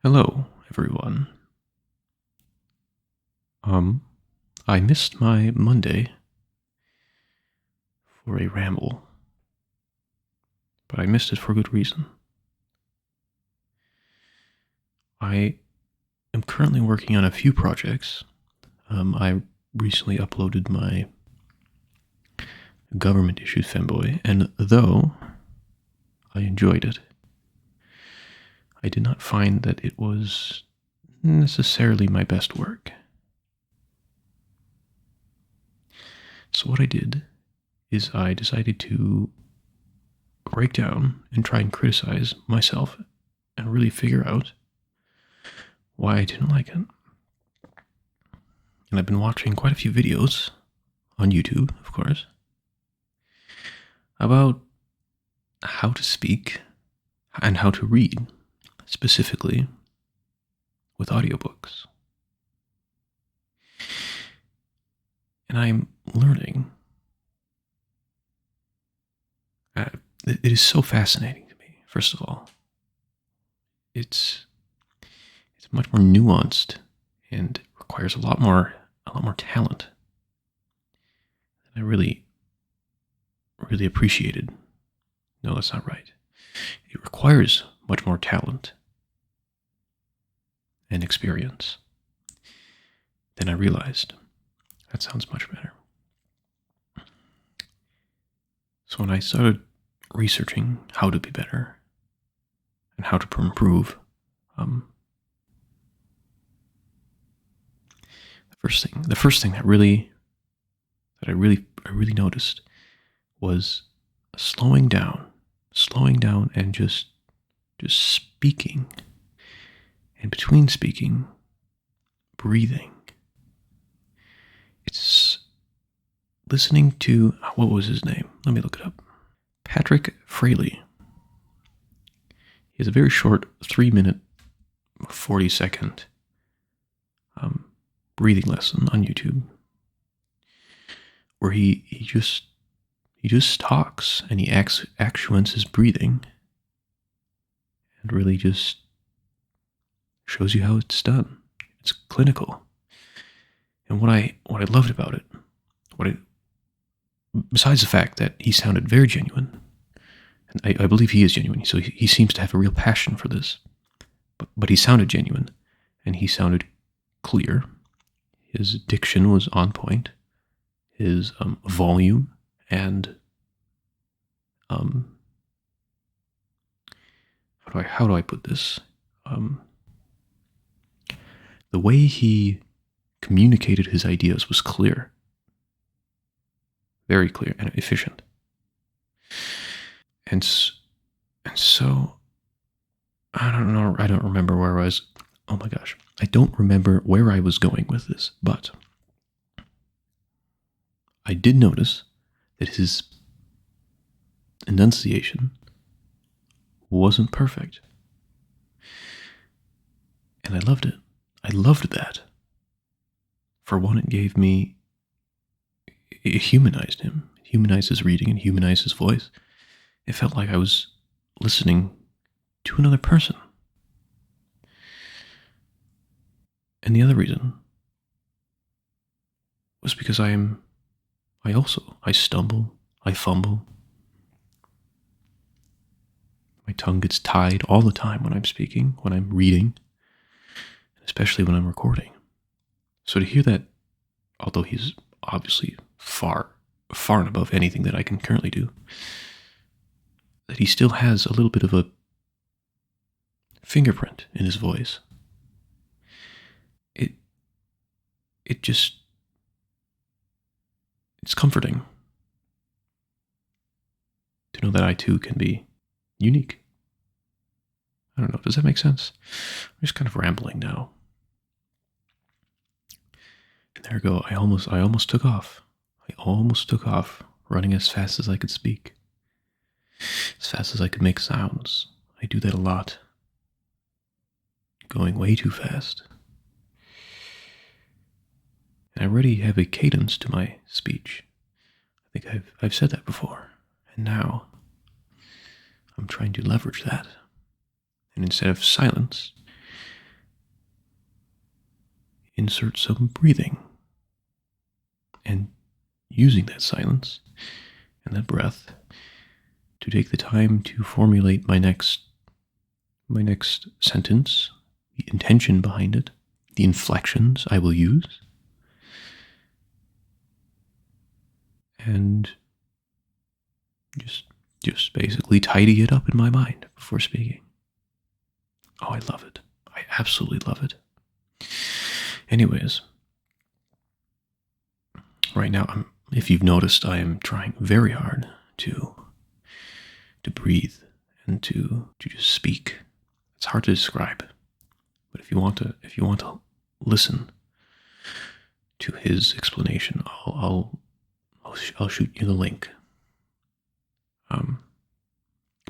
Hello, everyone. I missed my Monday for a ramble, but I missed it for good reason. I am currently working on a few projects. I recently uploaded my government-issued femboy, and though I enjoyed it, I did not find that it was necessarily my best work. So what I did is I decided to break down and try and criticize myself and really figure out why I didn't like it. And I've been watching quite a few videos on YouTube, of course, about how to speak and how to read, specifically with audiobooks. And I'm learning. It is so fascinating to me, first of all. It's much more nuanced and requires a lot more talent than I really appreciated. No, that's not right. It requires much more talent and experience than I realized. That sounds much better. So when I started researching how to be better and how to improve, the first thing that I really noticed was slowing down and just speaking, and between speaking, breathing. It's listening to, what was his name? Let me look it up. Patrick Fraley. He has a very short 3-minute, 40-second breathing lesson on YouTube, where he just talks and he actuates his breathing and really just shows you how it's done. It's clinical. And what I loved about it, besides the fact that he sounded very genuine, and I believe he is genuine, so he seems to have a real passion for this, but he sounded genuine, and he sounded clear. His diction was on point. His volume and how do I put this? The way he communicated his ideas was clear. Very clear and efficient. And so, I don't remember where I was. Oh my gosh. I don't remember where I was going with this, but I did notice that his enunciation wasn't perfect. And I loved it. I loved that. For one, it humanized him. It humanized his reading and humanized his voice. It felt like I was listening to another person. And the other reason was because I stumble, I fumble. My tongue gets tied all the time when I'm speaking, when I'm reading, especially when I'm recording. So to hear that, although he's obviously far and above anything that I can currently do, that he still has a little bit of a fingerprint in his voice. It's comforting to know that I too can be unique. I don't know, does that make sense? I'm just kind of rambling now. And there we go, I almost took off. I almost took off, running as fast as I could speak. As fast as I could make sounds. I do that a lot. Going way too fast. And I already have a cadence to my speech. I think I've said that before. And now I'm trying to leverage that. And instead of silence, insert some breathing. And using that silence and that breath to take the time to formulate my next sentence, the intention behind it, the inflections I will use, and just basically tidy it up in my mind before speaking. Oh, I love it. I absolutely love it. Anyways, right now, if you've noticed, I am trying very hard to breathe and to just speak. It's hard to describe, but if you want to listen to his explanation, I'll shoot you the link.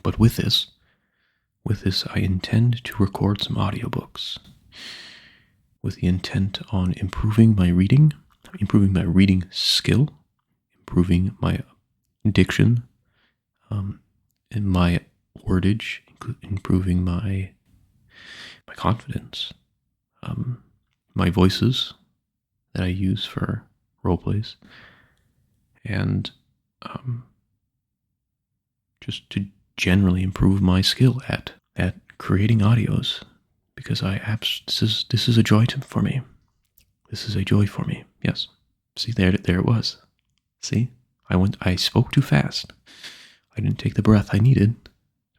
But with this, I intend to record some audiobooks with the intent on improving my reading skill, improving my diction, and my wordage, improving my confidence, my voices that I use for role plays, and just to generally improve my skill at creating audios, because this is a joy for me. This is a joy for me. Yes. See, there it was. See, I spoke too fast. I didn't take the breath I needed to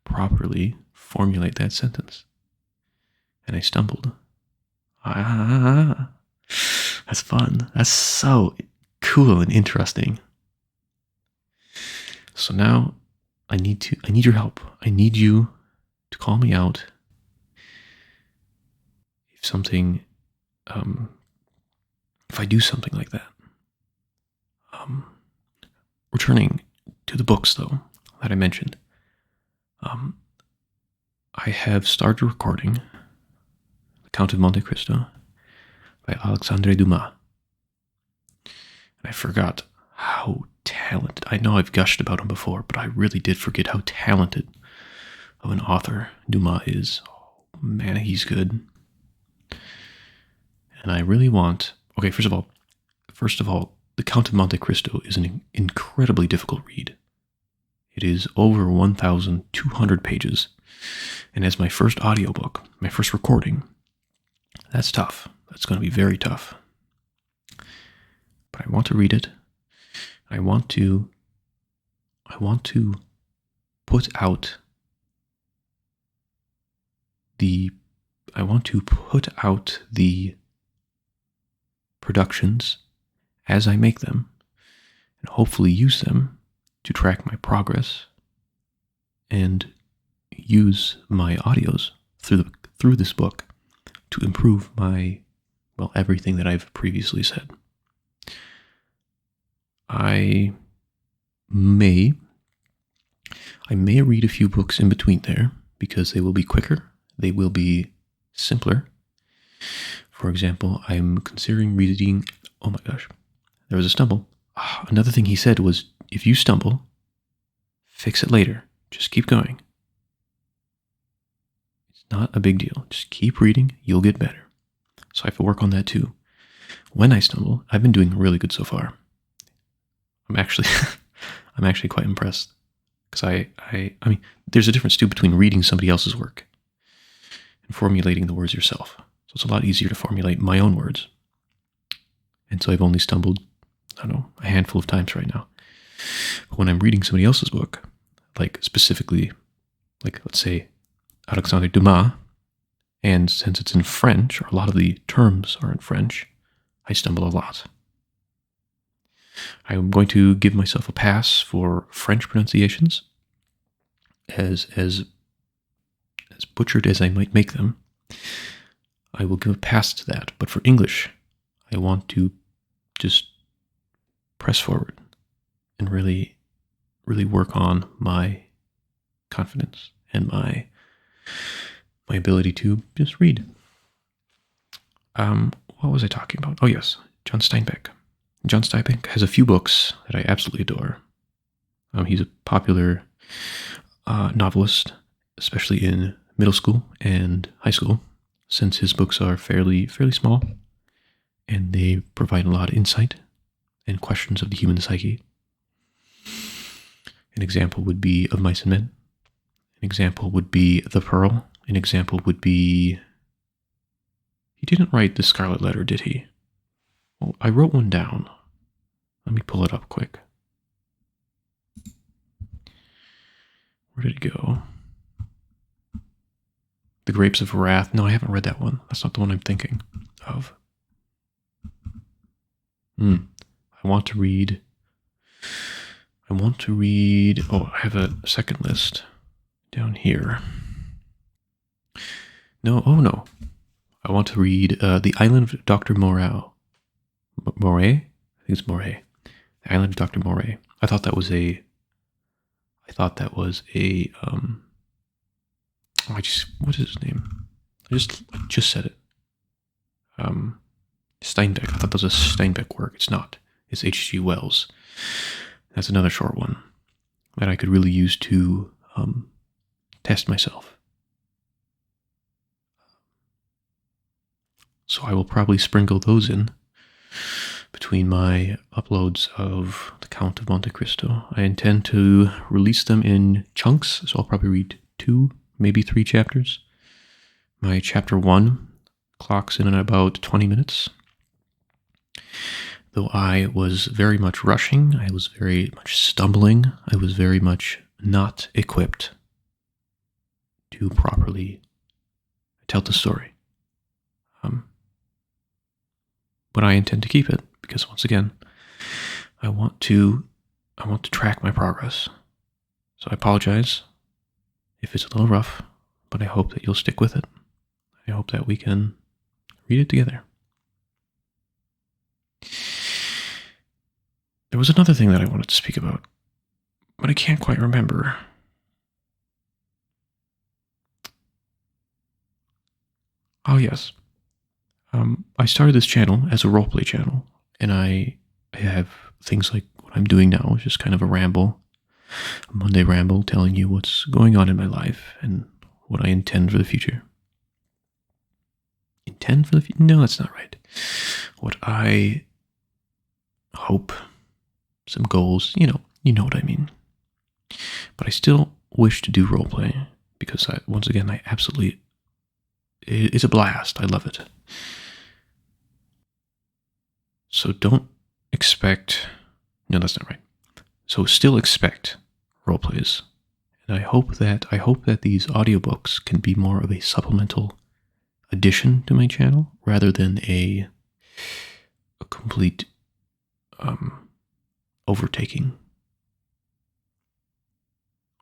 properly formulate that sentence, and I stumbled. That's fun. That's so cool and interesting. So now I need your help. I need you to call me out if something, if I do something like that. Returning to the books, though, that I mentioned, I have started recording The Count of Monte Cristo by Alexandre Dumas. And I forgot how talented, I know I've gushed about him before, but I really did forget how talented of an author Dumas is. Oh, man, he's good. And I really want, okay, first of all, The Count of Monte Cristo is an incredibly difficult read. It is over 1,200 pages. And as my first audiobook, my first recording, that's tough. That's going to be very tough. But I want to read it. I want to put out the productions as I make them, and hopefully use them to track my progress and use my audios through this book to improve everything that I've previously said. I may read a few books in between there because they will be quicker, they will be simpler. For example, I'm considering reading, oh my gosh, there was a stumble. Another thing he said was, if you stumble, fix it later. Just keep going. It's not a big deal. Just keep reading. You'll get better. So I have to work on that too. When I stumble, I've been doing really good so far. I'm actually quite impressed, because I mean, there's a difference too between reading somebody else's work and formulating the words yourself. So it's a lot easier to formulate my own words. And so I've only stumbled, I don't know, a handful of times right now. But when I'm reading somebody else's book, like specifically, like let's say Alexandre Dumas, and since it's in French, or a lot of the terms are in French, I stumble a lot. I'm going to give myself a pass for French pronunciations, as butchered as I might make them. I will give a pass to that. But for English, I want to just press forward and really, really work on my confidence and my ability to just read. What was I talking about? Oh yes, John Steinbeck. John Steinbeck has a few books that I absolutely adore. He's a popular novelist, especially in middle school and high school, since his books are fairly small. and they provide a lot of insight and questions of the human psyche. An example would be Of Mice and Men. An example would be The Pearl. An example would be... He didn't write The Scarlet Letter, did he? Well, I wrote one down. Let me pull it up quick. Where did it go? The Grapes of Wrath. No, I haven't read that one. That's not the one I'm thinking of. I want to read... Oh, I have a second list down here. No, oh no. I want to read The Island of Dr. Moreau. Moray? I think it's Moray. The Island of Dr. Moray. I thought that was a... what is his name? I just said it. Steinbeck. I thought that was a Steinbeck work. It's not. It's H.G. Wells. That's another short one that I could really use to test myself. So I will probably sprinkle those in between my uploads of The Count of Monte Cristo. I intend to release them in chunks, so I'll probably read 2, maybe 3 chapters. My chapter 1 clocks in at about 20 minutes. Though I was very much rushing, I was very much stumbling, I was very much not equipped to properly tell the story. But I intend to keep it because, once again, I want to track my progress. So I apologize if it's a little rough, but I hope that you'll stick with it. I hope that we can read it together. There was another thing that I wanted to speak about, but I can't quite remember. Oh, yes. I started this channel as a roleplay channel, and I have things like what I'm doing now, is just kind of a ramble, a Monday ramble, telling you what's going on in my life and what I intend for the future. Intend for the future? No, that's not right. What I hope, some goals, you know what I mean. But I still wish to do roleplay because, once again, I absolutely... It's a blast. I love it. So don't expect... No, that's not right. So still expect roleplays. And I hope that these audiobooks can be more of a supplemental addition to my channel rather than a complete overtaking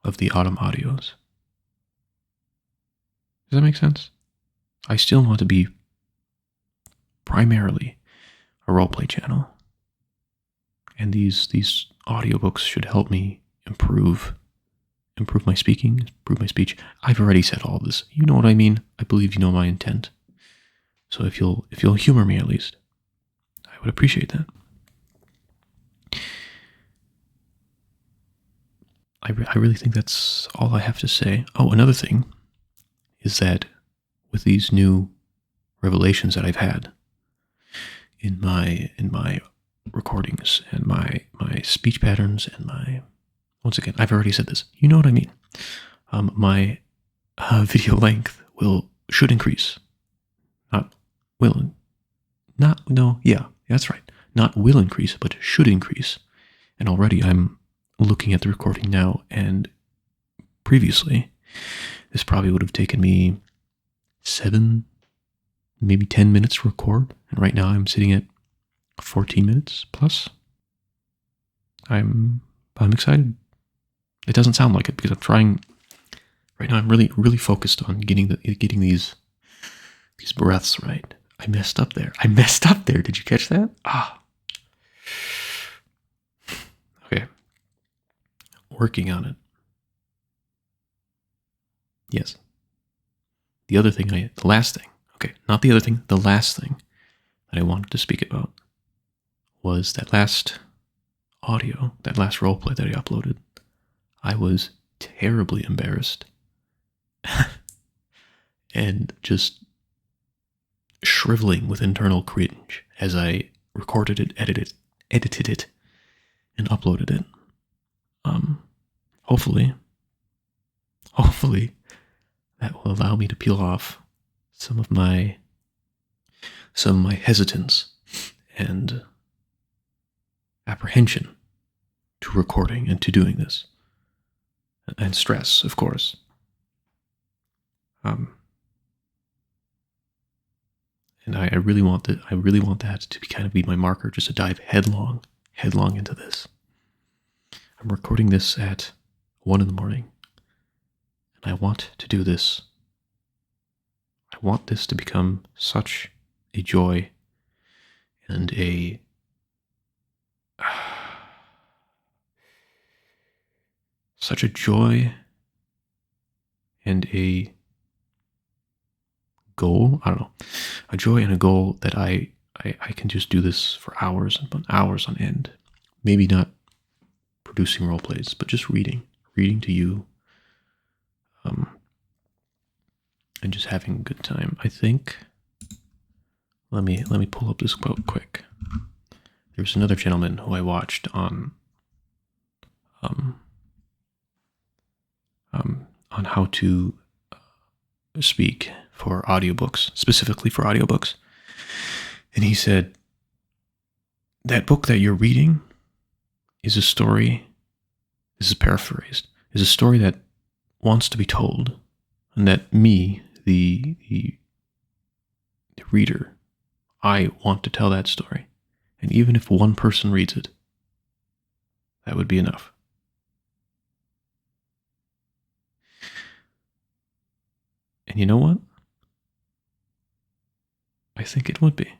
of the autumn audios. Does that make sense? I still want to be primarily a roleplay channel. And these audiobooks should help me improve my speaking, improve my speech. I've already said all this. You know what I mean? I believe you know my intent. So if you'll humor me at least, I would appreciate that. I really think that's all I have to say. Oh, another thing is that with these new revelations that I've had in my recordings and my speech patterns and once again, I've already said this. You know what I mean? My video length should increase. That's right. Not will increase, but should increase. And already I'm looking at the recording now, and previously, this probably would have taken me 7, maybe 10 minutes to record, and right now I'm sitting at 14 minutes plus. I'm excited. It doesn't sound like it because I'm trying. Right now, I'm really focused on getting these breaths right. I messed up there. Did you catch that? Okay. Working on it. Yes. The last thing that I wanted to speak about was that last audio, that last roleplay that I uploaded. I was terribly embarrassed and just shriveling with internal cringe as I recorded it, edited it, and uploaded it. Hopefully that will allow me to peel off some of my hesitance and apprehension to recording and to doing this, and stress, of course. And I really want that. I really want that to kind of be my marker, just to dive headlong into this. I'm recording this at 1 in the morning, and I want to do this. I want this to become such a joy and such a joy and a goal. I don't know, a joy and a goal that I can just do this for hours and hours on end. Maybe not producing role plays, but just reading to you, and just having a good time. I think. Let me pull up this quote quick. There was another gentleman who I watched on how to speak for audiobooks, specifically for audiobooks. And he said, that book that you're reading is a story, this is paraphrased, is a story that wants to be told, and that me, the reader, I want to tell that story. And even if one person reads it, that would be enough. And you know what? I think it would be.